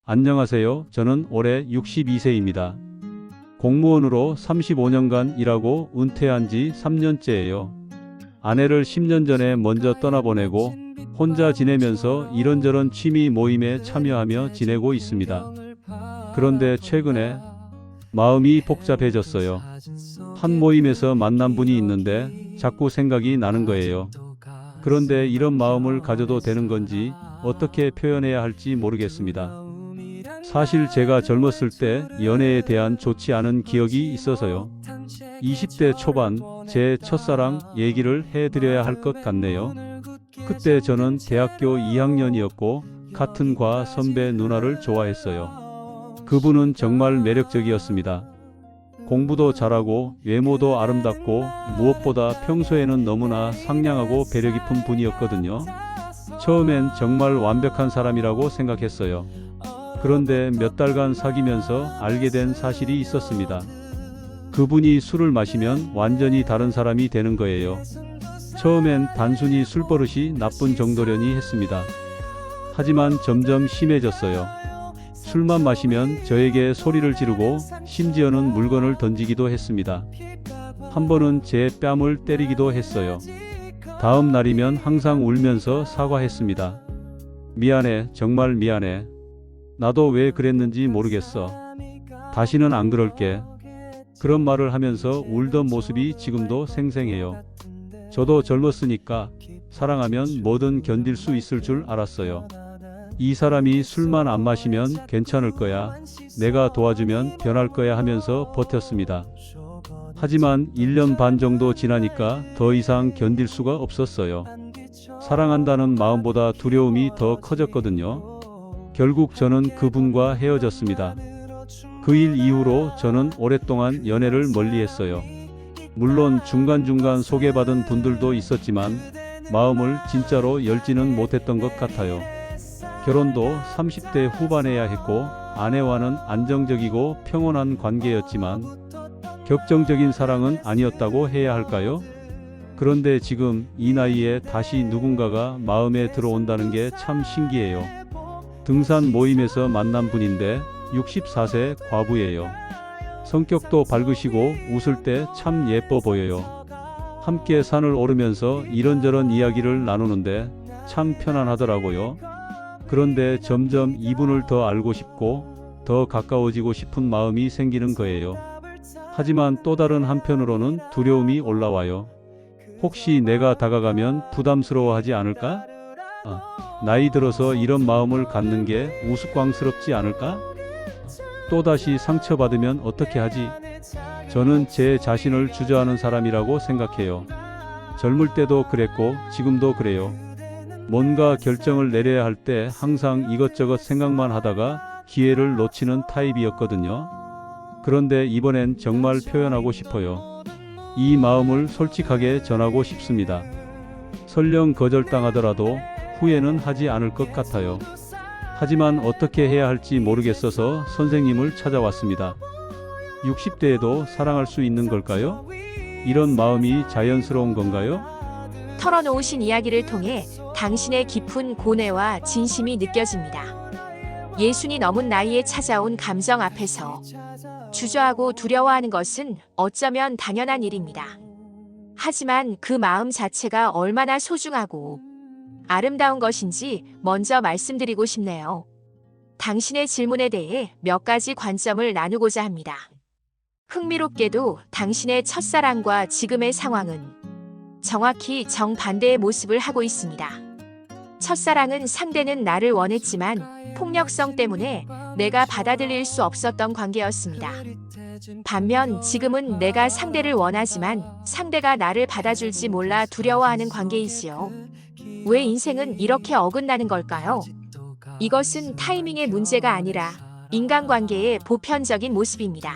안녕하세요. 저는 올해 62세입니다. 공무원으로 35년간 일하고 은퇴한 지 3년째예요. 아내를 10년 전에 먼저 떠나보내고 혼자 지내면서 이런저런 취미 모임에 참여하며 지내고 있습니다. 그런데 최근에 마음이 복잡해졌어요. 한 모임에서 만난 분이 있는데 자꾸 생각이 나는 거예요. 그런데 이런 마음을 가져도 되는 건지 어떻게 표현해야 할지 모르겠습니다. 사실 제가 젊었을 때 연애에 대한 좋지 않은 기억이 있어서요. 20대 초반 제 첫사랑 얘기를 해드려야 할 것 같네요. 그때 저는 대학교 2학년이었고 같은 과 선배 누나를 좋아했어요. 그분은 정말 매력적이었습니다. 공부도 잘하고 외모도 아름답고 무엇보다 평소에는 너무나 상냥하고 배려 깊은 분이었거든요. 처음엔 정말 완벽한 사람이라고 생각했어요. 그런데 몇 달간 사귀면서 알게 된 사실이 있었습니다. 그분이 술을 마시면 완전히 다른 사람이 되는 거예요. 처음엔 단순히 술버릇이 나쁜 정도려니 했습니다. 하지만 점점 심해졌어요. 술만 마시면 저에게 소리를 지르고 심지어는 물건을 던지기도 했습니다. 한 번은 제 뺨을 때리기도 했어요. 다음 날이면 항상 울면서 사과했습니다. 미안해, 정말 미안해. 나도 왜 그랬는지 모르겠어. 다시는 안 그럴게. 그런 말을 하면서 울던 모습이 지금도 생생해요. 저도 젊었으니까 사랑하면 뭐든 견딜 수 있을 줄 알았어요. 이 사람이 술만 안 마시면 괜찮을 거야. 내가 도와주면 변할 거야 하면서 버텼습니다. 하지만 1년 반 정도 지나니까 더 이상 견딜 수가 없었어요. 사랑한다는 마음보다 두려움이 더 커졌거든요. 결국 저는 그분과 헤어졌습니다. 그 일 이후로 저는 오랫동안 연애를 멀리했어요. 물론 중간중간 소개받은 분들도 있었지만 마음을 진짜로 열지는 못했던 것 같아요. 결혼도 30대 후반에야 했고 아내와는 안정적이고 평온한 관계였지만 격정적인 사랑은 아니었다고 해야 할까요? 그런데 지금 이 나이에 다시 누군가가 마음에 들어온다는 게 참 신기해요. 등산 모임에서 만난 분인데 64세 과부예요. 성격도 밝으시고 웃을 때 참 예뻐 보여요. 함께 산을 오르면서 이런저런 이야기를 나누는데 참 편안하더라고요. 그런데 점점 이분을 더 알고 싶고 더 가까워지고 싶은 마음이 생기는 거예요. 하지만 또 다른 한편으로는 두려움이 올라와요. 혹시 내가 다가가면 부담스러워하지 않을까? 나이 들어서 이런 마음을 갖는 게 우스꽝스럽지 않을까? 또다시 상처받으면 어떻게 하지? 저는 제 자신을 주저하는 사람이라고 생각해요. 젊을 때도 그랬고 지금도 그래요. 뭔가 결정을 내려야 할 때 항상 이것저것 생각만 하다가 기회를 놓치는 타입이었거든요. 그런데 이번엔 정말 표현하고 싶어요. 이 마음을 솔직하게 전하고 싶습니다. 설령 거절당하더라도 후회는 하지 않을 것 같아요. 하지만 어떻게 해야 할지 모르겠어서 선생님을 찾아왔습니다. 60대에도 사랑할 수 있는 걸까요? 이런 마음이 자연스러운 건가요? 털어놓으신 이야기를 통해 당신의 깊은 고뇌와 진심이 느껴집니다. 60이 넘은 나이에 찾아온 감정 앞에서 주저하고 두려워하는 것은 어쩌면 당연한 일입니다. 하지만 그 마음 자체가 얼마나 소중하고 아름다운 것인지 먼저 말씀드리고 싶네요. 당신의 질문에 대해 몇 가지 관점을 나누고자 합니다. 흥미롭게도 당신의 첫사랑과 지금의 상황은 정확히 정반대의 모습을 하고 있습니다. 첫사랑은 상대는 나를 원했지만 폭력성 때문에 내가 받아들일 수 없었던 관계였습니다. 반면 지금은 내가 상대를 원하지만 상대가 나를 받아줄지 몰라 두려워하는 관계이지요. 왜 인생은 이렇게 어긋나는 걸까요? 이것은 타이밍의 문제가 아니라 인간관계의 보편적인 모습입니다.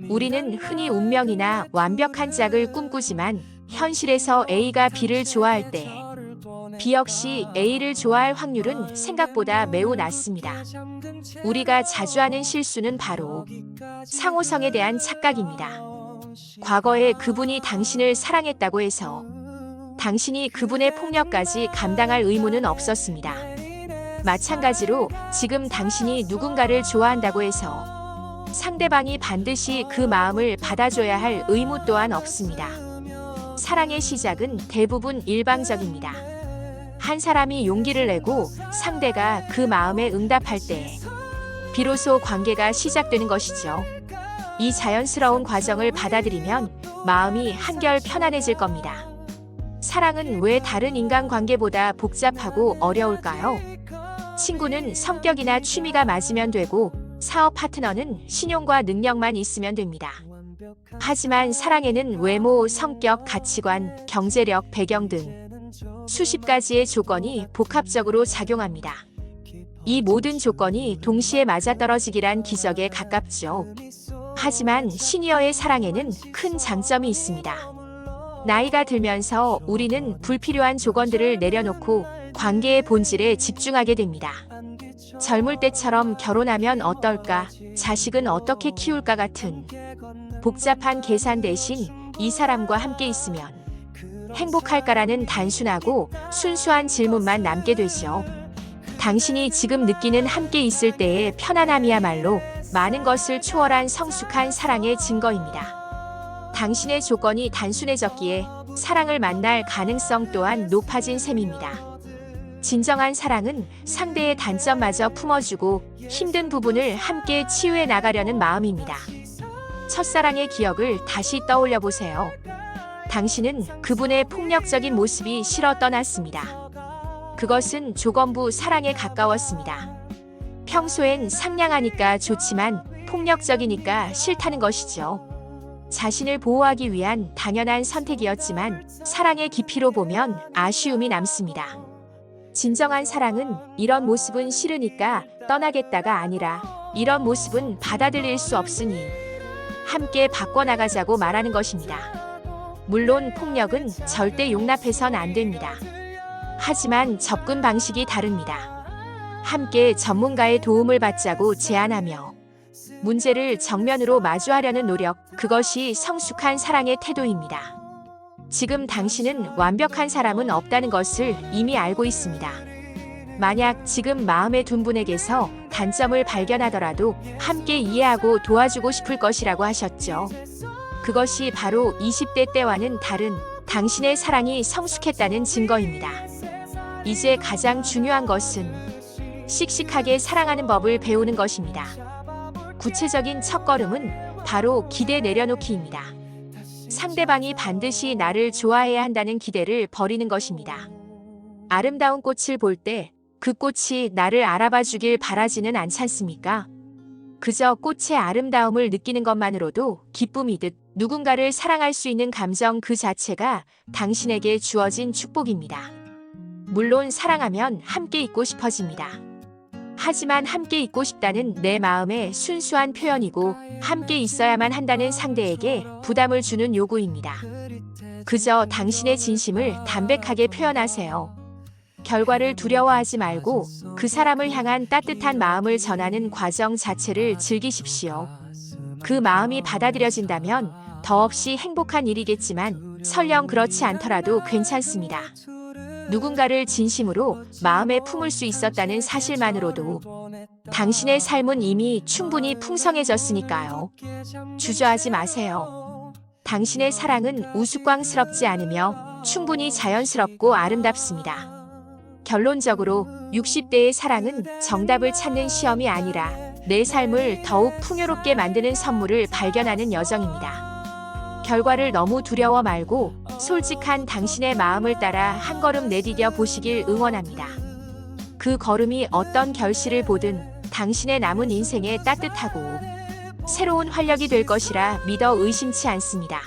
우리는 흔히 운명이나 완벽한 짝을 꿈꾸지만 현실에서 A가 B를 좋아할 때 B 역시 A를 좋아할 확률은 생각보다 매우 낮습니다. 우리가 자주 하는 실수는 바로 상호성에 대한 착각입니다. 과거에 그분이 당신을 사랑했다고 해서 당신이 그분의 폭력까지 감당할 의무는 없었습니다. 마찬가지로 지금 당신이 누군가를 좋아한다고 해서 상대방이 반드시 그 마음을 받아줘야 할 의무 또한 없습니다. 사랑의 시작은 대부분 일방적입니다. 한 사람이 용기를 내고 상대가 그 마음에 응답할 때 비로소 관계가 시작되는 것이죠. 이 자연스러운 과정을 받아들이면 마음이 한결 편안해질 겁니다. 사랑은 왜 다른 인간관계보다 복잡하고 어려울까요? 친구는 성격이나 취미가 맞으면 되고 사업 파트너는 신용과 능력만 있으면 됩니다. 하지만 사랑에는 외모, 성격, 가치관, 경제력, 배경 등 수십 가지의 조건이 복합적으로 작용합니다. 이 모든 조건이 동시에 맞아떨어지기란 기적에 가깝죠. 하지만 시니어의 사랑에는 큰 장점이 있습니다. 나이가 들면서 우리는 불필요한 조건들을 내려놓고 관계의 본질에 집중하게 됩니다. 젊을 때처럼 결혼하면 어떨까, 자식은 어떻게 키울까 같은 복잡한 계산 대신 이 사람과 함께 있으면 행복할까라는 단순하고 순수한 질문만 남게 되죠. 당신이 지금 느끼는 함께 있을 때의 편안함이야말로 많은 것을 초월한 성숙한 사랑의 증거입니다. 당신의 조건이 단순해졌기에 사랑을 만날 가능성 또한 높아진 셈입니다. 진정한 사랑은 상대의 단점마저 품어주고 힘든 부분을 함께 치유해 나가려는 마음입니다. 첫사랑의 기억을 다시 떠올려 보세요. 당신은 그분의 폭력적인 모습이 싫어 떠났습니다. 그것은 조건부 사랑에 가까웠습니다. 평소엔 상냥하니까 좋지만 폭력적이니까 싫다는 것이죠. 자신을 보호하기 위한 당연한 선택이었지만 사랑의 깊이로 보면 아쉬움이 남습니다. 진정한 사랑은 이런 모습은 싫으니까 떠나겠다가 아니라 이런 모습은 받아들일 수 없으니 함께 바꿔나가자고 말하는 것입니다. 물론 폭력은 절대 용납해선 안 됩니다. 하지만 접근 방식이 다릅니다. 함께 전문가의 도움을 받자고 제안하며 문제를 정면으로 마주하려는 노력, 그것이 성숙한 사랑의 태도입니다. 지금 당신은 완벽한 사람은 없다는 것을 이미 알고 있습니다. 만약 지금 마음에 둔 분에게서 단점을 발견하더라도 함께 이해하고 도와주고 싶을 것이라고 하셨죠. 그것이 바로 20대 때와는 다른 당신의 사랑이 성숙했다는 증거입니다. 이제 가장 중요한 것은 씩씩하게 사랑하는 법을 배우는 것입니다. 구체적인 첫걸음은 바로 기대 내려놓기입니다. 상대방이 반드시 나를 좋아해야 한다는 기대를 버리는 것입니다. 아름다운 꽃을 볼 때 그 꽃이 나를 알아봐 주길 바라지는 않잖습니까? 그저 꽃의 아름다움을 느끼는 것만으로도 기쁨이듯 누군가를 사랑할 수 있는 감정 그 자체가 당신에게 주어진 축복입니다. 물론 사랑하면 함께 있고 싶어집니다. 하지만 함께 있고 싶다는 내 마음의 순수한 표현이고 함께 있어야만 한다는 상대에게 부담을 주는 요구입니다. 그저 당신의 진심을 담백하게 표현하세요. 결과를 두려워하지 말고 그 사람을 향한 따뜻한 마음을 전하는 과정 자체를 즐기십시오. 그 마음이 받아들여진다면 더없이 행복한 일이겠지만 설령 그렇지 않더라도 괜찮습니다. 누군가를 진심으로 마음에 품을 수 있었다는 사실만으로도 당신의 삶은 이미 충분히 풍성해졌으니까요. 주저하지 마세요. 당신의 사랑은 우스꽝스럽지 않으며 충분히 자연스럽고 아름답습니다. 결론적으로 60대의 사랑은 정답을 찾는 시험이 아니라 내 삶을 더욱 풍요롭게 만드는 선물을 발견하는 여정입니다. 결과를 너무 두려워 말고 솔직한 당신의 마음을 따라 한 걸음 내디뎌 보시길 응원합니다. 그 걸음이 어떤 결실을 보든 당신의 남은 인생에 따뜻하고 새로운 활력이 될 것이라 믿어 의심치 않습니다.